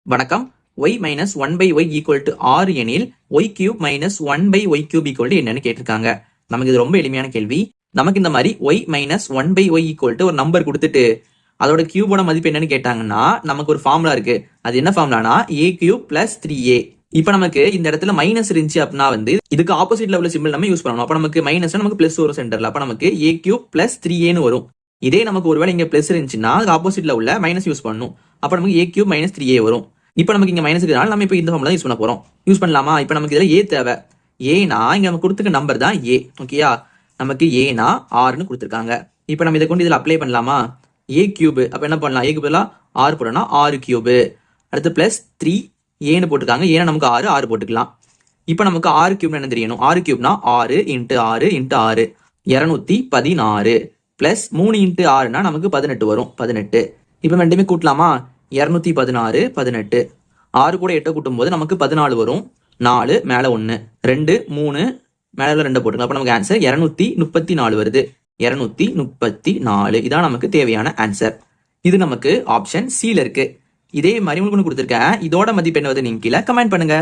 வணக்கம். y minus 1/y equal to 6 எனில் y cube minus 1/y cube equal to என்னன்னு கேட்டிருக்காங்க. நமக்கு இது ரொம்ப எளிமையான கேள்வி. நமக்கு இந்த மாதிரி y minus 1/y equal to ஒரு நம்பர் கொடுத்துட்டு அதோட கியூபோட மதிப்பு என்னன்னு கேட்டாங்கன்னா நமக்கு ஒரு ஃபார்முலா இருக்கு. அது என்ன ஃபார்முலானா a கியூப் பிளஸ் 3a. இப்ப நமக்கு இந்த இடத்துல மைனஸ் இருந்துச்சு அப்படின்னா இதுக்கு ஆப்போசிட்ல உள்ள சிம்பிள் நம்ம யூஸ் பண்ணணும். அப்ப நமக்கு மைனஸ் நமக்கு பிளஸ் வரும் சென்டர்ல. அப்ப நமக்கு a கியூப் பிளஸ் 3a வரும். இதே நமக்கு ஒருவேளை இங்க பிளஸ் இருந்துச்சுன்னா அது ஆப்போசிட்ல உள்ள மைனஸ் யூஸ் பண்ணணும். அப்ப நமக்கு a கியூப் மைனஸ் 3a வரும். இப்போ நமக்கு இங்க மைனஸ் இருக்கிறதுனால நம்ம இப்போ இந்த ஃபார்முலா யூஸ் பண்ண போறோம். யூஸ் பண்ணலாமா? இப்போ நமக்கு இதுல a தேவை. ஏனா இங்க நம்ம கொடுத்துக்க நம்பர் தான் a. ஓகேயா? நமக்கு ஏனா 6ன்னு கொடுத்துருக்காங்க. இப்போ நம்ம இதை கொண்டு இதுல அப்ளை பண்ணலாமா? a cube. அப்ப என்ன பண்ணலாம்? a க்கு பதிலா 6 போடனா 6 கியூப். அடுத்து பிளஸ் 3 ஏன்னு போட்டுருக்காங்க. ஏன்னா நமக்கு 6 போட்டுக்கலாம். இப்போ நமக்கு 6 கியூப் என்ன தெரியணும்? 6 கியூப்னா 6 இன்ட்டு 6 இன்ட்டு 6 216 பிளஸ் 3 இன்ட்டு 6னா நமக்கு 18 வரும். 18. இப்போ ரெண்டுமே கூட்டலாமா? 216 18 6 கூட 8 கூட்டும் போது நமக்கு 14 வரும். 4 மேல 1 2 3 மேல 2 போட்டுக்கலாம். அப்ப நமக்கு ஆன்சர் 234 வருது. 234 இதான் நமக்கு தேவையான ஆன்சர். இது நமக்கு ஆப்ஷன் சில இருக்கு. இதே மாதிரி உங்களுக்கு கொடுத்துருக்கேன். இதோட மதிப்பு என்ன வருது நீங்க கீழே கமெண்ட் பண்ணுங்க.